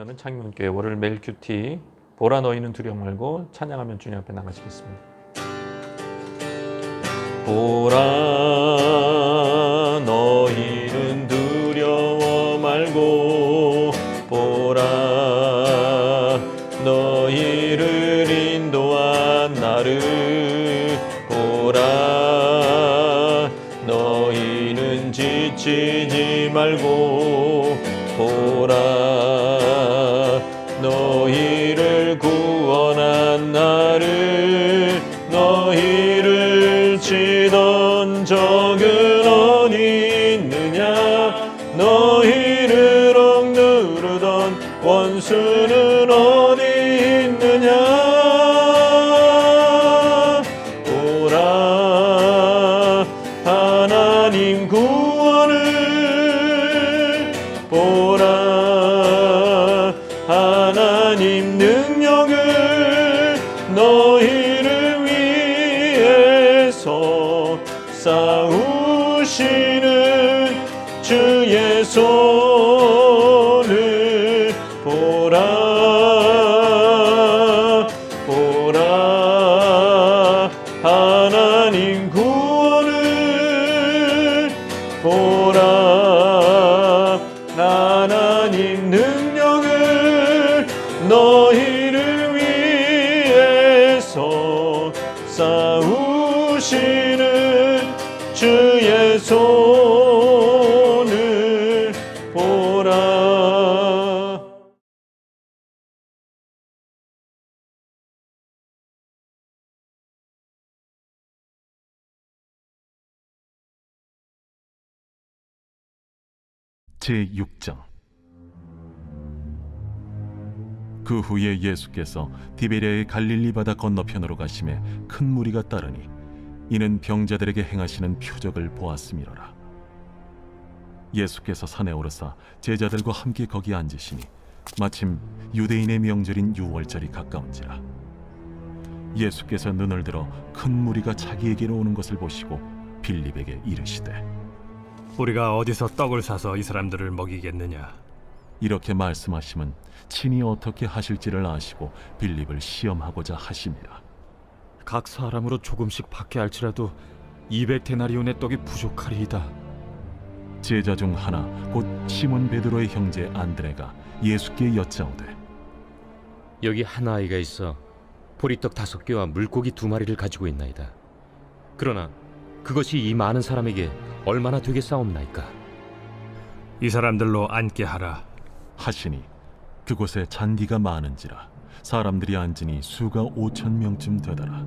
참여하는 창명교회 월요일 매일 큐티 보라 너희는 두려워 말고 찬양하면 주님 앞에 나가시겠습니다. 보라 너희는 두려워 말고 보라 너희를 인도한 나를 보라 너희는 지치지 말고 보라 너희를 구원한 나를 너희를 치던 적은 어디 있느냐 너희를 억누르던 원수는 어디 있느냐 보라 하나님 구원을 보라 하나님 능력을 너희를 위해서 싸우시는 주의 손을 보라 보라 하나님 구원을 보라 하나님 능력을 너희를 위해서 싸우시는 주의 손을 보라. 제6장. 그 후에 예수께서 디베랴의 갈릴리 바다 건너편으로 가심에 큰 무리가 따르니 이는 병자들에게 행하시는 표적을 보았음이로라. 예수께서 산에 오르사 제자들과 함께 거기 앉으시니 마침 유대인의 명절인 유월절이 가까운지라. 예수께서 눈을 들어 큰 무리가 자기에게로 오는 것을 보시고 빌립에게 이르시되 우리가 어디서 떡을 사서 이 사람들을 먹이겠느냐? 이렇게 말씀하심은 친히 어떻게 하실지를 아시고 빌립을 시험하고자 하심이라. 각 사람으로 조금씩 받게 할지라도 200데나리온의 떡이 부족하리이다. 제자 중 하나 곧 시몬 베드로의 형제 안드레가 예수께 여짜오되 여기 한 아이가 있어 보리떡 5개와 물고기 2마리를 가지고 있나이다. 그러나 그것이 이 많은 사람에게 얼마나 되겠사옵나이까? 이 사람들로 앉게 하라. 하시니 그곳에 잔디가 많은지라 사람들이 앉으니 수가 5,000명쯤 되더라.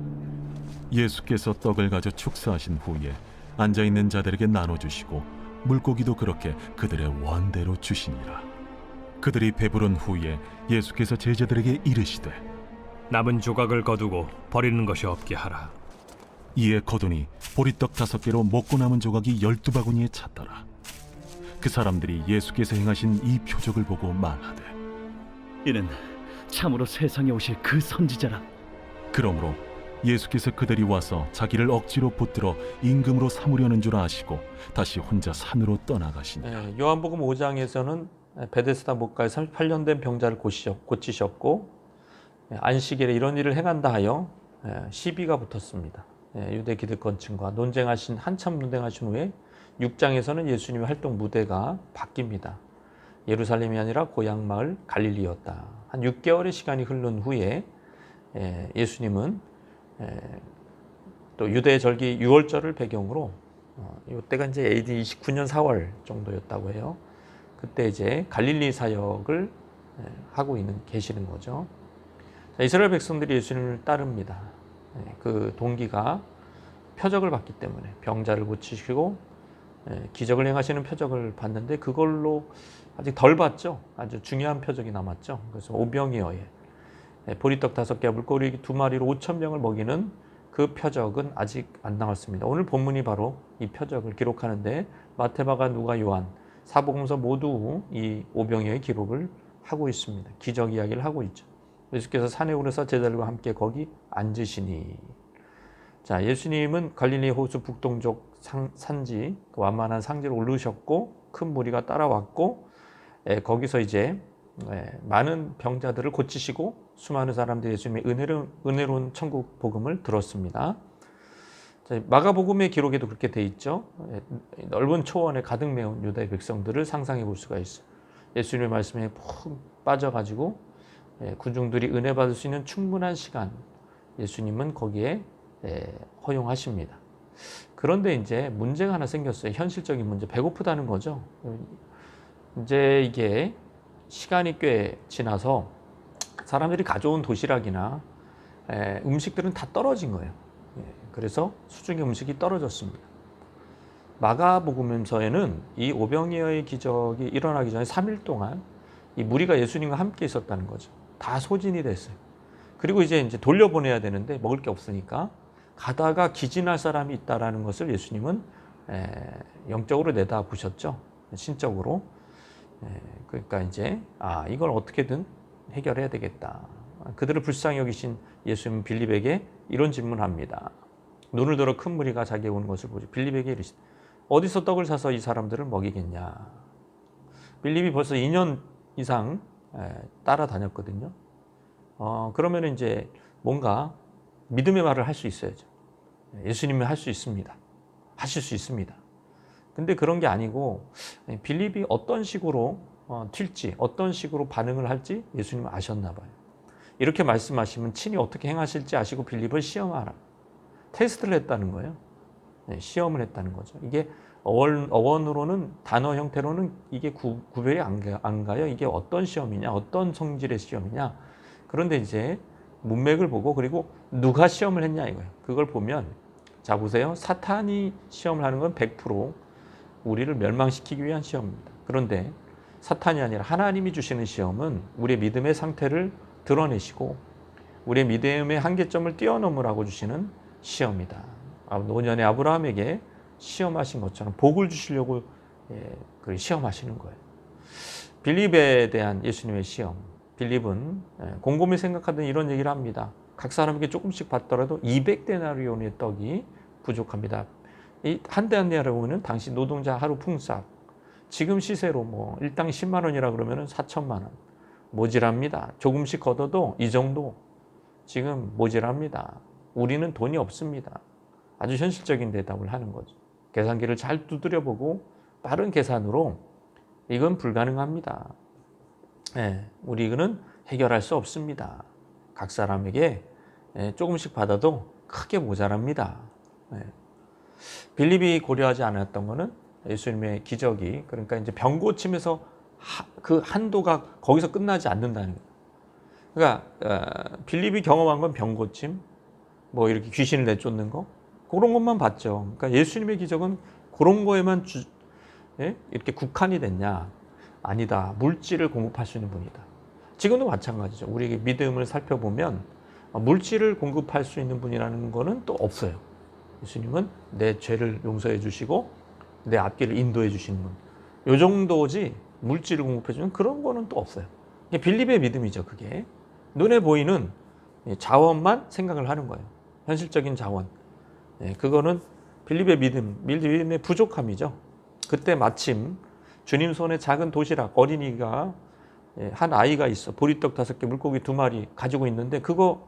예수께서 떡을 가져 축사하신 후에 앉아있는 자들에게 나눠주시고 물고기도 그렇게 그들의 원대로 주시니라. 그들이 배부른 후에 예수께서 제자들에게 이르시되 남은 조각을 거두고 버리는 것이 없게 하라. 이에 거두니 보리떡 5개로 먹고 남은 조각이 12바구니에 찼더라. 그 사람들이 예수께서 행하신 이 표적을 보고 말하되 이는 참으로 세상에 오실 그 선지자라. 그러므로 예수께서 그들이 와서 자기를 억지로 붙들어 임금으로 삼으려는 줄 아시고 다시 혼자 산으로 떠나가시니라. 요한복음 5장에서는 베데스다 못가에 38년 된 병자를 고치셨고 안식일에 이런 일을 행한다 하여 시비가 붙었습니다. 유대 기득권층과 한참 논쟁하신 후에 6장에서는 예수님의 활동 무대가 바뀝니다. 예루살렘이 아니라 고향 마을 갈릴리였다. 한 6개월의 시간이 흐른 후에 예수님은 또 유대 절기 유월절을 배경으로 이때가 이제 AD 29년 4월 정도였다고 해요. 그때 이제 갈릴리 사역을 하고 계시는 거죠. 이스라엘 백성들이 예수님을 따릅니다. 그 동기가 표적을 봤기 때문에 병자를 고치시고 기적을 행하시는 표적을 봤는데 그걸로 아직 덜 봤죠. 아주 중요한 표적이 남았죠. 그래서 오병이어에 보리떡 5개와 물고기 2마리로 5,000명을 먹이는 그 표적은 아직 안 나왔습니다. 오늘 본문이 바로 이 표적을 기록하는데 마태마가 누가 요한 사복음서 모두 이 오병이어의 기록을 하고 있습니다. 기적 이야기를 하고 있죠. 예수께서 산에 오르사 제자들과 함께 거기 앉으시니. 자, 예수님은 갈릴리 호수 북동쪽 산지 완만한 상지로 오르셨고 큰 무리가 따라왔고 거기서 이제 많은 병자들을 고치시고 수많은 사람들이 예수님의 은혜로운 천국 복음을 들었습니다. 마가복음의 기록에도 그렇게 돼 있죠. 넓은 초원에 가득 메운 유다의 백성들을 상상해 볼 수가 있어요. 예수님의 말씀에 푹 빠져가지고 군중들이 은혜 받을 수 있는 충분한 시간 예수님은 거기에 허용하십니다. 그런데 이제 문제가 하나 생겼어요. 현실적인 문제, 배고프다는 거죠. 이제 이게 시간이 꽤 지나서 사람들이 가져온 도시락이나 음식들은 다 떨어진 거예요. 그래서 수중의 음식이 떨어졌습니다. 마가복음서에는 이 오병이어의 기적이 일어나기 전에 3일 동안 이 무리가 예수님과 함께 있었다는 거죠. 다 소진이 됐어요. 그리고 이제 돌려보내야 되는데 먹을 게 없으니까 가다가 기진할 사람이 있다라는 것을 예수님은 영적으로 내다보셨죠. 신적으로. 그러니까 이제 이걸 어떻게든 해결해야 되겠다. 그들을 불쌍히 여기신 예수님은 빌립에게 이런 질문합니다. 눈을 들어 큰 무리가 자기에게 오는 것을 보지 빌립에게 이르시되 어디서 떡을 사서 이 사람들을 먹이겠냐. 빌립이 벌써 2년 이상 따라다녔거든요. 그러면 이제 뭔가 믿음의 말을 할 수 있어야죠. 예수님이 할 수 있습니다. 하실 수 있습니다. 근데 그런 게 아니고 빌립이 어떤 식으로 튈지 어떤 식으로 반응을 할지 예수님은 아셨나 봐요. 이렇게 말씀하시면 친히 어떻게 행하실지 아시고 빌립을 시험하라. 테스트를 했다는 거예요. 시험을 했다는 거죠. 이게 어원으로는 단어 형태로는 이게 구별이 안 가요. 이게 어떤 시험이냐, 어떤 성질의 시험이냐. 그런데 이제 문맥을 보고 그리고 누가 시험을 했냐 이거예요. 그걸 보면 자 보세요. 사탄이 시험을 하는 건 100% 우리를 멸망시키기 위한 시험입니다. 그런데 사탄이 아니라 하나님이 주시는 시험은 우리의 믿음의 상태를 드러내시고 우리의 믿음의 한계점을 뛰어넘으라고 주시는 시험이다. 노년의 아브라함에게 시험하신 것처럼 복을 주시려고 시험하시는 거예요. 빌립에 대한 예수님의 시험. 빌립은 곰곰이 생각하던 이런 얘기를 합니다. 각 사람에게 조금씩 받더라도 200데나리온의 떡이 부족합니다. 이 한 데나리온은 당시 노동자 하루 풍sak. 지금 시세로 일당 10만 원이라 그러면 4천만 원. 모질합니다. 조금씩 걷어도 이 정도 지금 모질합니다. 우리는 돈이 없습니다. 아주 현실적인 대답을 하는 거죠. 계산기를 잘 두드려보고 빠른 계산으로 이건 불가능합니다. 우리는 해결할 수 없습니다. 각 사람에게 조금씩 받아도 크게 모자랍니다. 빌립이 고려하지 않았던 것은 예수님의 기적이 그러니까 이제 병 고침에서 그 한도가 거기서 끝나지 않는다는 거예요. 그러니까 빌립이 경험한 건 병 고침, 이렇게 귀신을 내쫓는 거 그런 것만 봤죠. 그러니까 예수님의 기적은 그런 거에만 이렇게 국한이 됐냐? 아니다. 물질을 공급할 수 있는 분이다. 지금도 마찬가지죠. 우리에게 믿음을 살펴보면 물질을 공급할 수 있는 분이라는 거는 또 없어요. 예수님은 내 죄를 용서해 주시고 내 앞길을 인도해 주시는 분. 요 정도지 물질을 공급해 주는 그런 거는 또 없어요. 이게 빌립의 믿음이죠. 그게 눈에 보이는 자원만 생각을 하는 거예요. 현실적인 자원. 그거는 빌립의 믿음의 부족함이죠. 그때 마침 주님 손에 작은 도시락 어린이가 한 아이가 있어. 보리떡 5개, 물고기 2마리 가지고 있는데 그거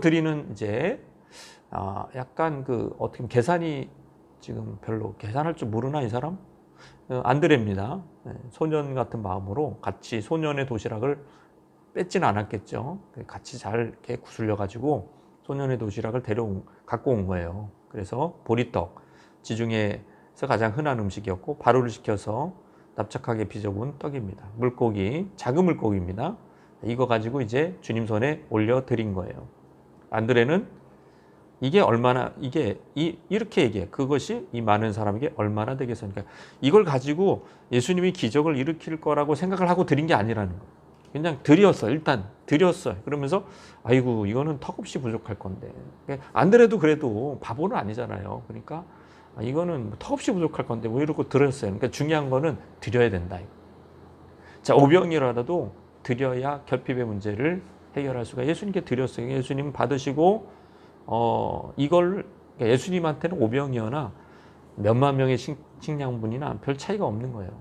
드리는 이제 약간 어떻게 보면 계산이 지금 별로 계산할 줄 모르나 이 사람? 안드레입니다. 소년 같은 마음으로 같이 소년의 도시락을 뺏지는 않았겠죠. 같이 잘 이렇게 구슬려 가지고 소년의 도시락을 갖고 온 거예요. 그래서 보리떡, 지중해에서 가장 흔한 음식이었고 발효를 시켜서 납작하게 빚어본 떡입니다. 물고기, 작은 물고기입니다. 이거 가지고 이제 주님 손에 올려드린 거예요. 안드레는 이렇게 얘기해. 그것이 이 많은 사람에게 얼마나 되겠습니까? 이걸 가지고 예수님이 기적을 일으킬 거라고 생각을 하고 드린 게 아니라는 거예요. 그냥 드렸어요. 일단 드렸어요. 그러면서 아이고 이거는 턱없이 부족할 건데. 안드레도 그래도 바보는 아니잖아요. 그러니까 이거는 턱없이 부족할 건데 왜 이러고 드렸어요. 그러니까 중요한 거는 드려야 된다. 자, 오병이어라도 드려야 결핍의 문제를 해결할 수가. 예수님께 드렸어요. 예수님 받으시고 이걸 예수님한테는 오병이어나 몇만 명의 식량분이나 별 차이가 없는 거예요.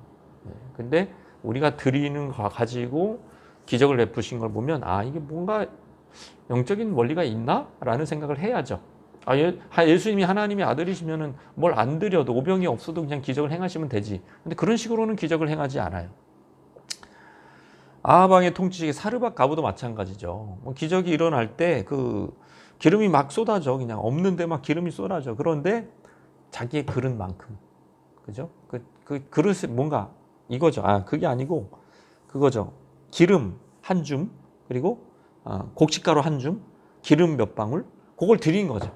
근데 우리가 드리는 거 가지고 기적을 베푸신 걸 보면 이게 뭔가 영적인 원리가 있나? 라는 생각을 해야죠. 예수님이 하나님의 아들이시면은 뭘 안 드려도 오병이 없어도 그냥 기적을 행하시면 되지. 근데 그런 식으로는 기적을 행하지 않아요. 아하방의 통치직의 사르밧 가부도 마찬가지죠. 기적이 일어날 때 그 기름이 막 쏟아져. 그냥 없는데 막 기름이 쏟아져. 그런데 자기의 그릇만큼. 그죠? 그 그릇이 뭔가 이거죠. 그게 아니고 그거죠. 기름 한 줌, 그리고 곡식가루 한 줌, 기름 몇 방울, 그걸 드린 거죠.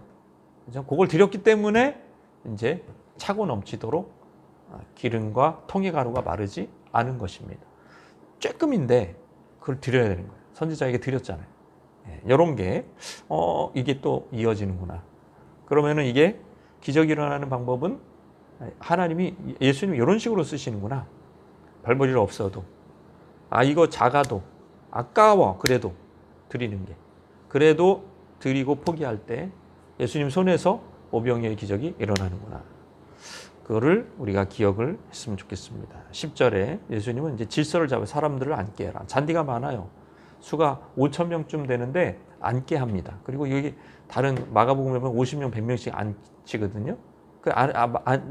그죠? 그걸 드렸기 때문에 이제 차고 넘치도록 기름과 통의 가루가 마르지 않은 것입니다. 쬐끔인데 그걸 드려야 되는 거예요. 선지자에게 드렸잖아요. 이런 게 이게 또 이어지는구나. 그러면은 이게 기적이 일어나는 방법은 하나님이 예수님 이런 식으로 쓰시는구나. 별 볼 일 없어도 이거 작아도 아까워 그래도 드리는 게 그래도 드리고 포기할 때 예수님 손에서 오병이어의 기적이 일어나는구나. 그거를 우리가 기억을 했으면 좋겠습니다. 10절에 예수님은 이제 질서를 잡아 사람들을 앉게 해라. 잔디가 많아요. 수가 5,000명쯤 되는데 앉게 합니다. 그리고 여기 다른 마가복음에 보면 50명, 100명씩 앉히거든요.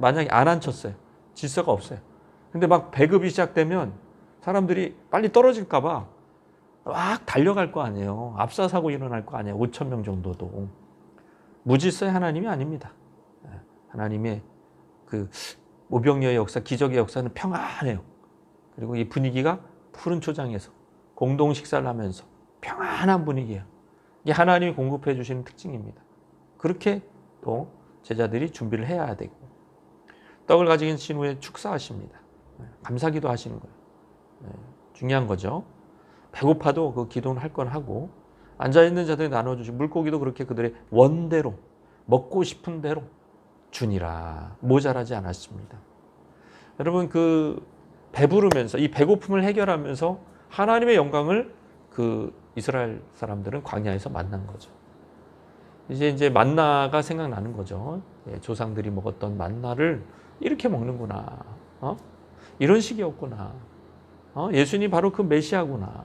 만약에 안 앉혔어요. 질서가 없어요. 근데 막 배급이 시작되면 사람들이 빨리 떨어질까 봐 막 달려갈 거 아니에요. 압사사고 일어날 거 아니에요. 5,000명 정도도. 무질서의 하나님이 아닙니다. 하나님의 그 오병이어의 역사, 기적의 역사는 평안해요. 그리고 이 분위기가 푸른 초장에서 공동 식사를 하면서 평안한 분위기예요. 이게 하나님이 공급해 주시는 특징입니다. 그렇게 또 제자들이 준비를 해야 되고 떡을 가지신 후에 축사하십니다. 감사기도 하시는 거예요. 중요한 거죠. 배고파도 그 기도는 할 건 하고 앉아있는 자들이 나눠주시고 물고기도 그렇게 그들의 원대로 먹고 싶은 대로 주니라. 모자라지 않았습니다. 여러분 그 배부르면서 이 배고픔을 해결하면서 하나님의 영광을 그 이스라엘 사람들은 광야에서 만난 거죠. 이제 만나가 생각나는 거죠. 조상들이 먹었던 만나를 이렇게 먹는구나. 이런 식이었구나. 예수님이 바로 그 메시아구나.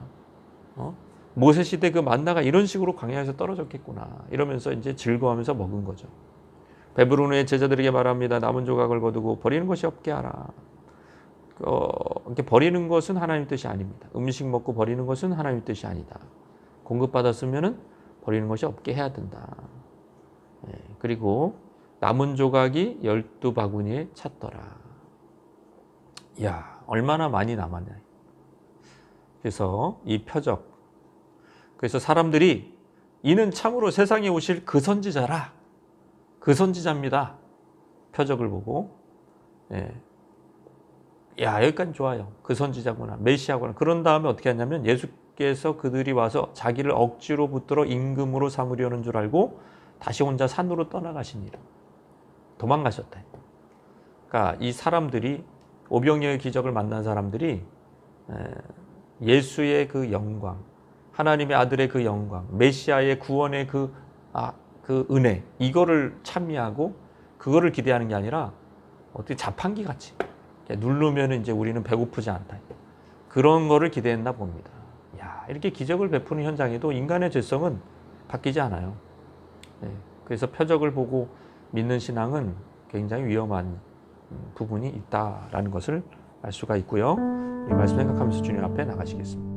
모세 시대 그 만나가 이런 식으로 광야에서 떨어졌겠구나. 이러면서 이제 즐거워하면서 먹은 거죠. 배부른 후에 제자들에게 말합니다. 남은 조각을 거두고 버리는 것이 없게 하라. 이렇게 버리는 것은 하나님 뜻이 아닙니다. 음식 먹고 버리는 것은 하나님 뜻이 아니다. 공급받았으면은 버리는 것이 없게 해야 된다. 그리고 남은 조각이 12바구니에 찼더라. 이야, 얼마나 많이 남았냐. 그래서 이 표적. 그래서 사람들이 이는 참으로 세상에 오실 그 선지자라. 그 선지자입니다. 표적을 보고. 야, 여기까지 좋아요. 그 선지자구나. 메시아구나. 그런 다음에 어떻게 하냐면 예수께서 그들이 와서 자기를 억지로 붙들어 임금으로 삼으려는 줄 알고 다시 혼자 산으로 떠나가시니라. 도망가셨다. 그러니까 이 사람들이 오병이어의 기적을 만난 사람들이 예수의 그 영광, 하나님의 아들의 그 영광, 메시아의 구원의 그 은혜, 이거를 찬미하고 그거를 기대하는 게 아니라 어떻게 자판기 같이 누르면 이제 우리는 배고프지 않다. 그런 거를 기대했나 봅니다. 야, 이렇게 기적을 베푸는 현장에도 인간의 죄성은 바뀌지 않아요. 그래서 표적을 보고 믿는 신앙은 굉장히 위험한 부분이 있다라는 것을 알 수가 있고요. 이 말씀 생각하면서 주님 앞에 나가시겠습니다.